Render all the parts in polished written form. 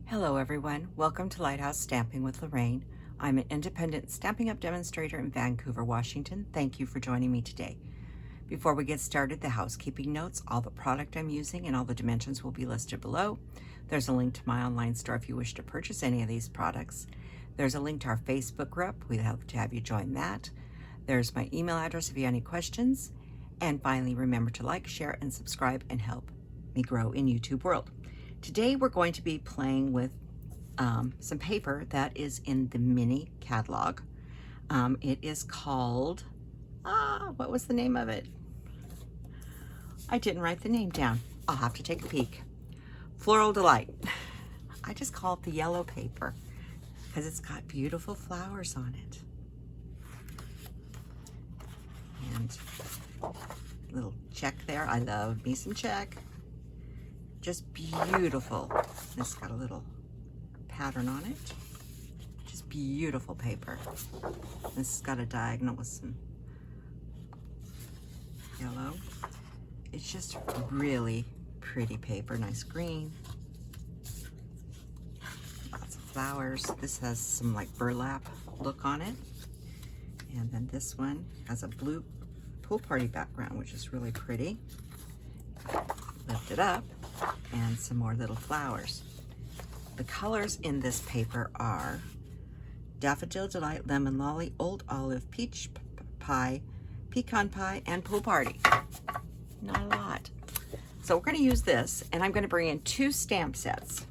Hello everyone, welcome to Lighthouse Stamping with Lorraine. I'm an independent Stampin' Up! Demonstrator in Vancouver, Washington. Thank you for joining me today. Before we get started, the housekeeping notes, all the product I'm using and all the dimensions will be listed below. There's a link to my online store if you wish to purchase any of these products. There's a link to our Facebook group. We'd love to have you join that. There's my email address if you have any questions. And finally, remember to like, share, and subscribe and help me grow in YouTube world. Today we're going to be playing with some paper that is in the mini catalog. It is called, what was the name of it? I didn't write the name down. I'll have to take a peek. Floral Delight. I just call it the yellow paper because it's got beautiful flowers on it. And little check there. I love me some check. Just beautiful. It's got a little pattern on it. Just beautiful paper. This has got a diagonal with some yellow. It's just really pretty paper. Nice green. Lots of flowers. This has some like burlap look on it. And then this one has a blue pool party background, which is really pretty. Lift it up. And some more little flowers. The colors in this paper are Daffodil Delight, Lemon Lolly, Old Olive, Peach Pie, Pecan Pie, and Pool Party. Not a lot. So we're going to use this, and I'm going to bring in 2 stamp sets.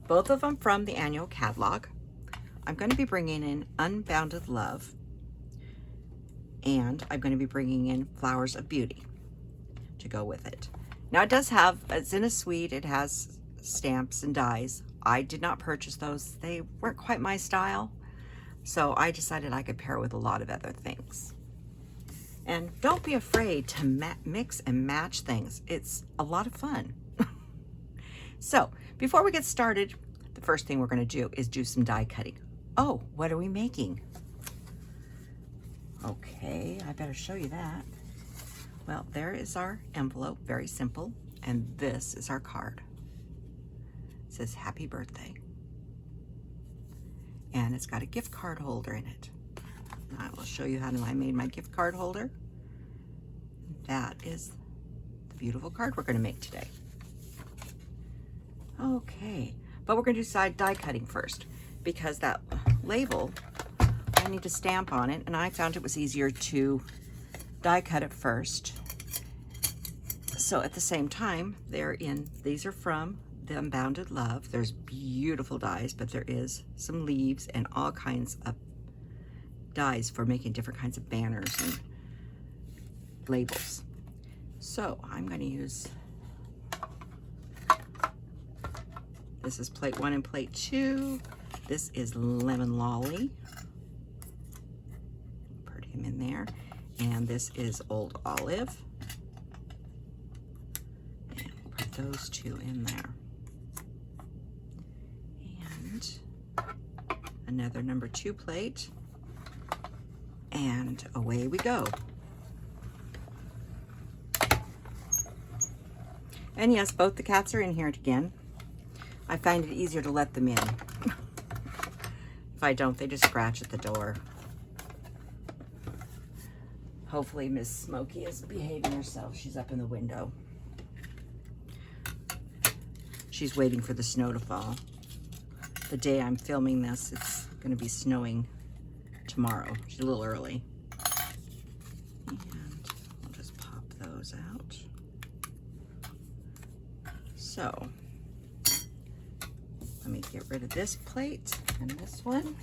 Both of them from the annual catalog. I'm going to be bringing in Unbounded Love, and I'm going to be bringing in Flowers of Beauty to go with it. Now it does have, it's in a suite, it has stamps and dies. I did not purchase those. They weren't quite my style. So I decided I could pair it with a lot of other things. And don't be afraid to mix and match things. It's a lot of fun. So before we get started, the first thing we're going to do is do some die cutting. Oh, what are we making? Okay, I better show you that. Well, there is our envelope, very simple, and this is our card. It says happy birthday. And it's got a gift card holder in it. I will show you how I made my gift card holder. That is the beautiful card we're going to make today. Okay, but we're going to do side die cutting first because that label, I need to stamp on it, and I found it was easier to die cut it first. So at the same time, these are from the Unbounded Love. There's beautiful dies, but there is some leaves and all kinds of dies for making different kinds of banners and labels. So I'm going to use, this is plate 1 and plate 2. This is Lemon Lolly. Put him in there. And this is Old Olive. And we'll put those 2 in there. And another number 2 plate. And away we go. And yes, both the cats are in here again. I find it easier to let them in. If I don't, they just scratch at the door. Hopefully Miss Smokey is behaving herself. She's up in the window. She's waiting for the snow to fall. The day I'm filming this, it's going to be snowing tomorrow. She's a little early. And I'll just pop those out. So, let me get rid of this plate and this one.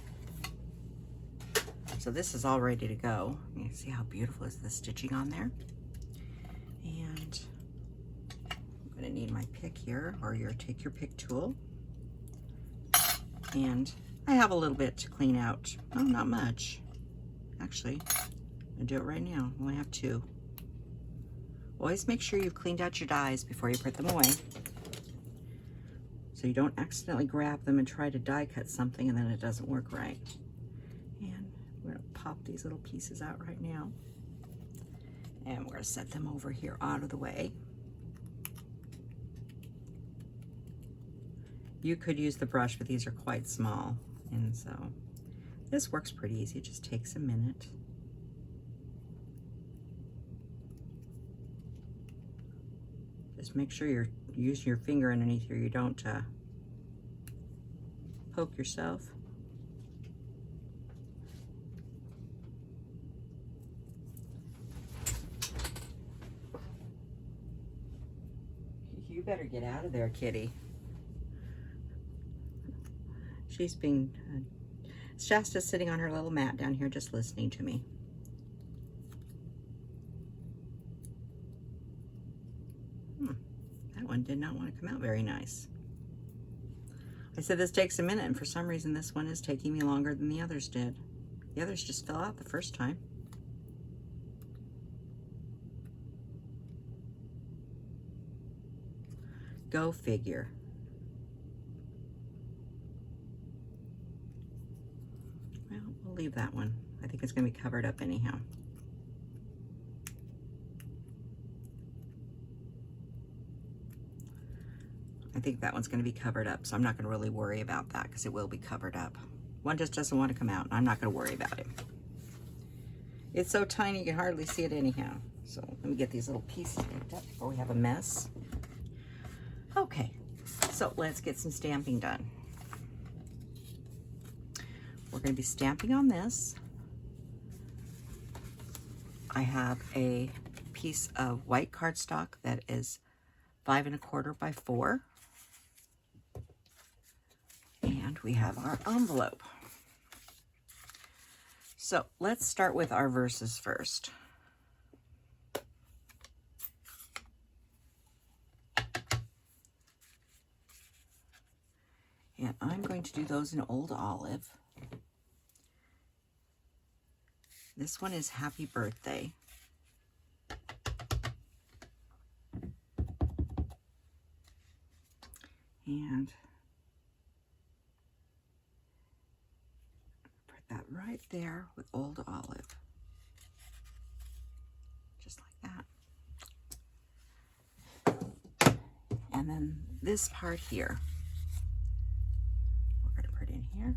So this is all ready to go. You can see how beautiful is the stitching on there. And I'm going to need my pick here, or take your pick tool. And I have a little bit to clean out. Oh, not much. Actually, I'm going to do it right now. I only have 2. Always make sure you've cleaned out your dies before you put them away, so you don't accidentally grab them and try to die cut something and then it doesn't work right. And we're going to pop these little pieces out right now. And we're going to set them over here out of the way. You could use the brush, but these are quite small. And so this works pretty easy. It just takes a minute. Just make sure you're using your finger underneath here. You don't poke yourself. You better get out of there, kitty. She's being, Shasta's sitting on her little mat down here just listening to me. That one did not want to come out very nice. I said this takes a minute, and for some reason this one is taking me longer than the others did. The others just fell out the first time. Go figure. Well, we'll leave that one. I think it's going to be covered up anyhow. I think that one's going to be covered up, so I'm not going to really worry about that because it will be covered up. One just doesn't want to come out, and I'm not going to worry about it. It's so tiny you can hardly see it anyhow. So let me get these little pieces picked up before we have a mess. Okay, so let's get some stamping done. We're going to be stamping on this. I have a piece of white cardstock that is 5 1/4 by 4. And we have our envelope. So let's start with our verses first. And I'm going to do those in Old Olive. This one is Happy Birthday. And put that right there with Old Olive. Just like that. And then this part here, we're going to put in here.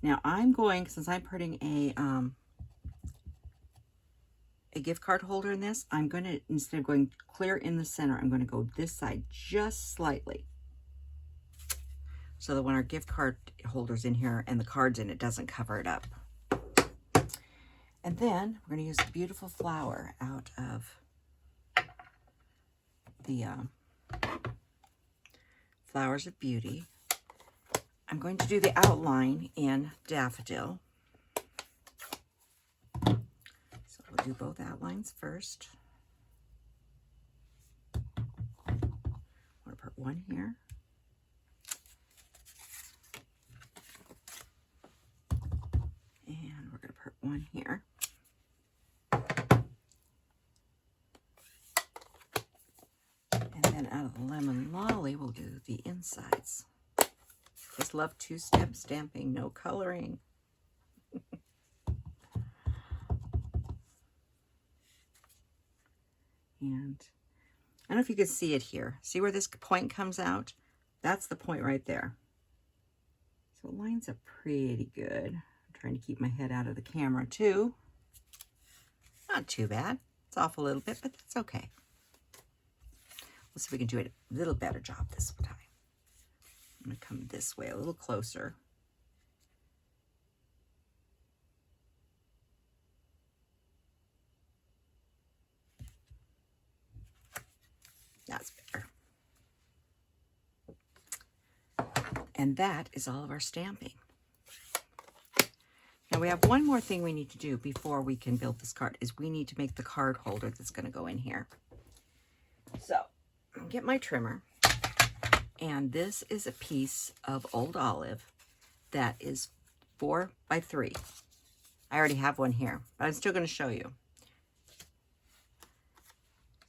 Now I'm going, since I'm putting a gift card holder in this, I'm going to, instead of going clear in the center, I'm going to go this side just slightly, so that when our gift card holder's in here and the card's in, it doesn't cover it up. And then we're going to use the beautiful flower out of the Flowers of Beauty. I'm going to do the outline in Daffodil. So we'll do both outlines first. I'm going to put one here. And we're going to put one here. And then out of the Lemon Lolly, we'll do the insides. Just love two-step stamping, no coloring. And I don't know if you can see it here. See where this point comes out? That's the point right there. So it lines up pretty good. I'm trying to keep my head out of the camera too. Not too bad. It's off a little bit, but that's okay. We'll see if we can do a little better job this time. I'm going to come this way a little closer. That's better. And that is all of our stamping. Now we have one more thing we need to do before we can build this card, is we need to make the card holder that's going to go in here. So I'll get my trimmer. And this is a piece of Old Olive that is 4 by 3. I already have one here, but I'm still going to show you.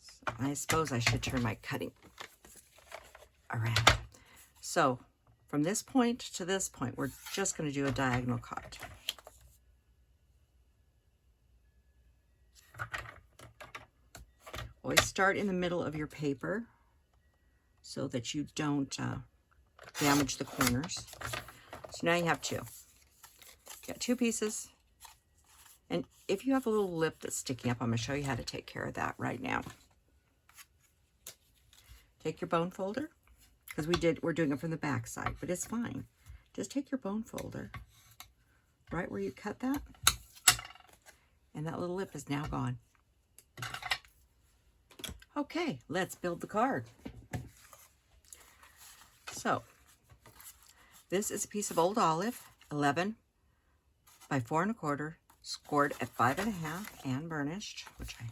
So I suppose I should turn my cutting around. So from this point to this point, we're just going to do a diagonal cut. Always start in the middle of your paper, so that you don't damage the corners. So now you have two. You got two pieces. And if you have a little lip that's sticking up, I'm going to show you how to take care of that right now. Take your bone folder, because we're doing it from the back side, but it's fine. Just take your bone folder right where you cut that, and that little lip is now gone. Okay, let's build the card. So, this is a piece of old olive, 11 by 4 1/4, scored at 5 1/2 and burnished, which I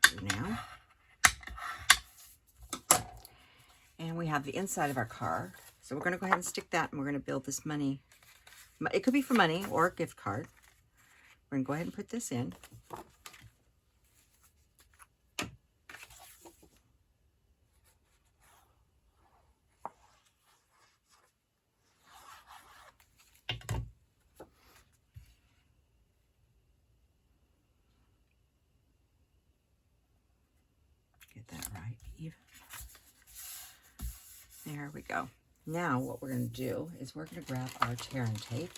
do now. And we have the inside of our card. So we're going to go ahead and stick that, and we're going to build this money. It could be for money or a gift card. We're going to go ahead and put this in. Get that right even. There we go. Now what we're going to do is we're going to grab our tear and tape.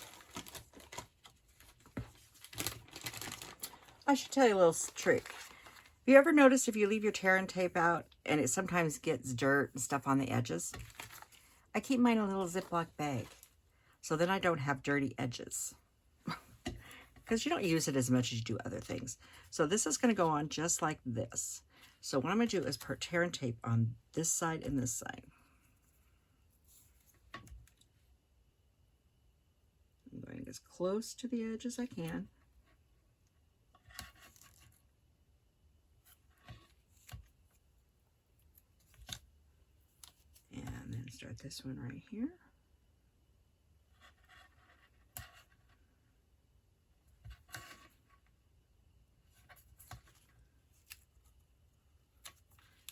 I should tell you a little trick. Have you ever noticed if you leave your tear and tape out and it sometimes gets dirt and stuff on the edges? I keep mine in a little Ziploc bag, so then I don't have dirty edges. Because you don't use it as much as you do other things. So this is going to go on just like this. So what I'm going to do is put tear and tape on this side and this side. I'm going as close to the edge as I can. And then start this one right here.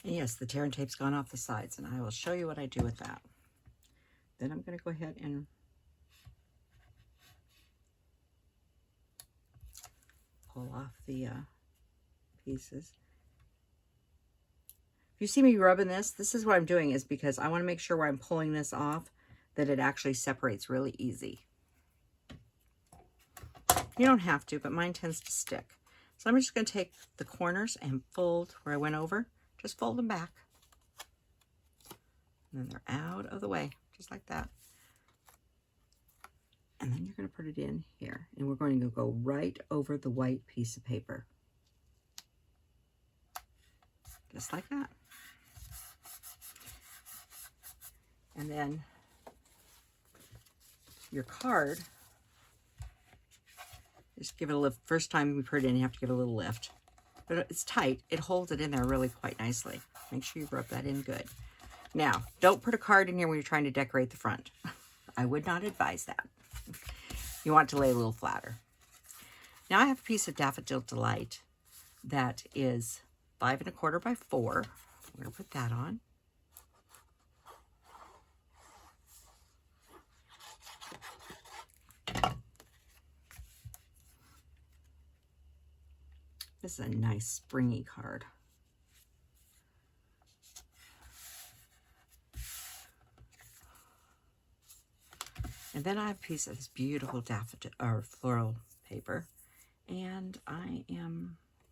And yes, the tear and tape's gone off the sides, and I will show you what I do with that. Then I'm going to go ahead and pull off the pieces. If you see me rubbing this is what I'm doing, is because I want to make sure where I'm pulling this off that it actually separates really easy. You don't have to, but mine tends to stick. So I'm just going to take the corners and fold where I went over. Just fold them back. And then they're out of the way, just like that. And then you're going to put it in here. And we're going to go right over the white piece of paper. Just like that. And then your card, just give it a lift. First time we put it in, you have to give it a little lift. But it's tight. It holds it in there really quite nicely. Make sure you rub that in good. Now, don't put a card in here when you're trying to decorate the front. I would not advise that. You want to lay a little flatter. Now I have a piece of Daffodil Delight that is 5 1/4 by 4. We're going to put that on. This is a nice springy card. And then I have a piece of this beautiful daffodil or floral paper, and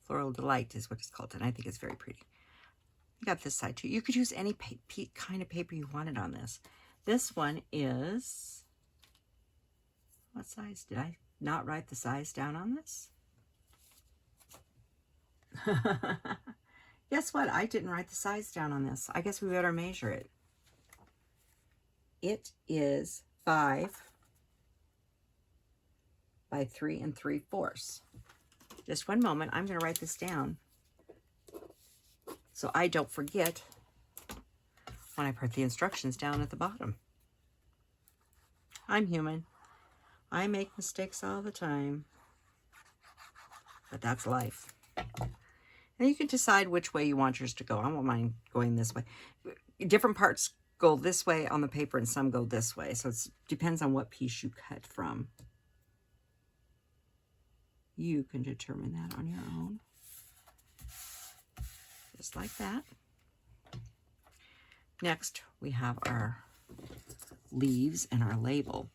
Floral Delight is what it's called, and I think it's very pretty. You got this side too. You could use any kind of paper you wanted on this. This one is, what size? Did I not write the size down on this? Guess what? I didn't write the size down on this. I guess we better measure it. It is 5 by 3 3/4. Just one moment. I'm going to write this down so I don't forget when I put the instructions down at the bottom. I'm human. I make mistakes all the time, but that's life. And you can decide which way you want yours to go. I won't mind going this way. Different parts go this way on the paper and some go this way. So it depends on what piece you cut from. You can determine that on your own. Just like that. Next, we have our leaves and our label.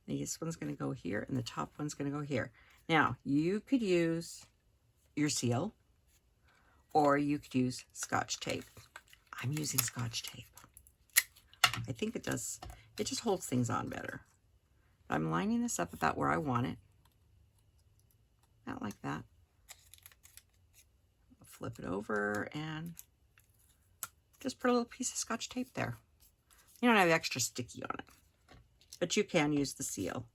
This one's going to go here, and the top one's going to go here. Now, you could use your seal, or you could use Scotch tape. I'm using Scotch tape. I think it just holds things on better. But I'm lining this up about where I want it. Not like that. I'll flip it over and just put a little piece of Scotch tape there. You don't have extra sticky on it, but you can use the seal.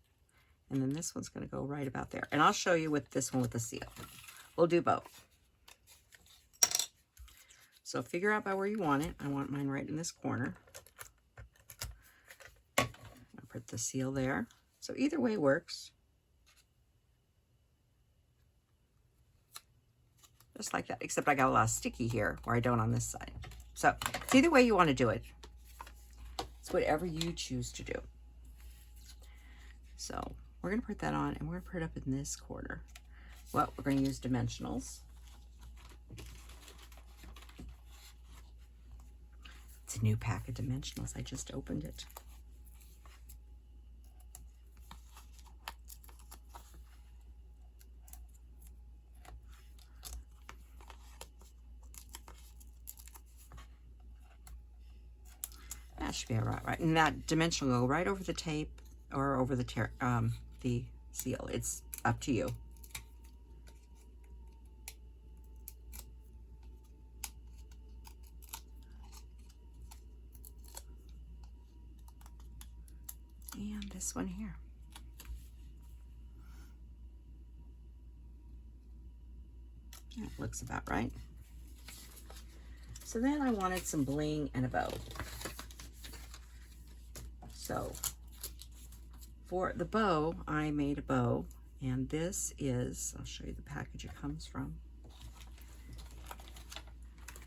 And then this one's going to go right about there. And I'll show you with this one with the seal. We'll do both. So figure out by where you want it. I want mine right in this corner. I'll put the seal there. So either way works. Just like that, except I got a lot of sticky here where I don't on this side. So it's either way you want to do it. It's whatever you choose to do. So we're going to put that on, and we're going to put it up in this corner. Well, we're going to use Dimensionals. It's a new pack of Dimensionals. I just opened it. That should be right. And that dimension will go right over the tape or over the seal. It's up to you. And this one here. That looks about right. So then I wanted some bling and a bow. So for the bow, I made a bow, and this is, I'll show you the package it comes from.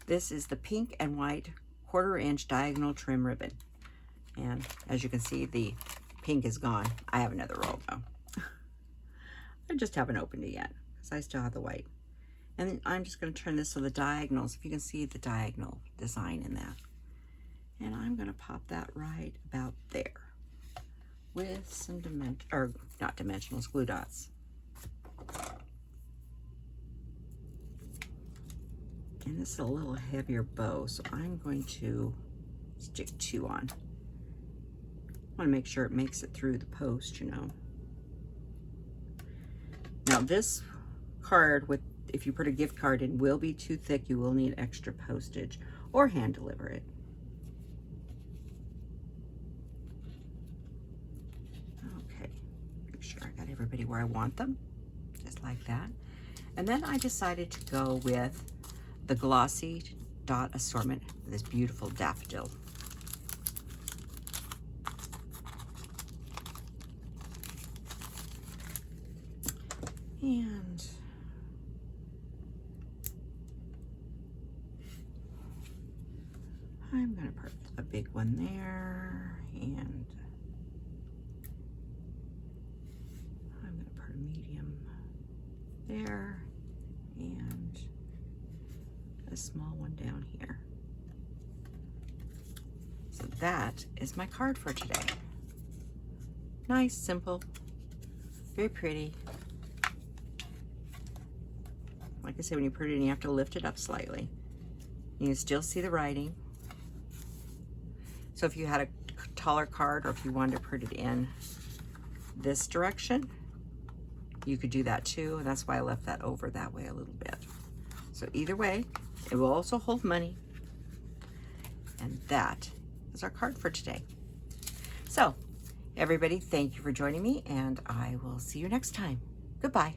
This is the pink and white 1/4 inch diagonal trim ribbon. And as you can see, the pink is gone. I have another roll though. I just haven't opened it yet because I still have the white. And then I'm just going to turn this so the diagonals, if you can see the diagonal design in that. And I'm going to pop that right about there with some not dimensionals, glue dots. And this is a little heavier bow, so I'm going to stick 2 on. I want to make sure it makes it through the post, you know. Now this card, if you put a gift card in, will be too thick. You will need extra postage or hand deliver it. Sure I got everybody where I want them, just like that. And then I decided to go with the Glossy dot assortment with this beautiful daffodil. And I'm going to put a big one there, and medium there, and a small one down here. So that is my card for today. Nice, simple, very pretty. Like I said, when you put it in, you have to lift it up slightly. You can still see the writing. So if you had a taller card, or if you wanted to put it in this direction, you could do that too, and that's why I left that over that way a little bit. So either way, it will also hold money. And that is our card for today. So everybody, thank you for joining me, and I will see you next time. Goodbye.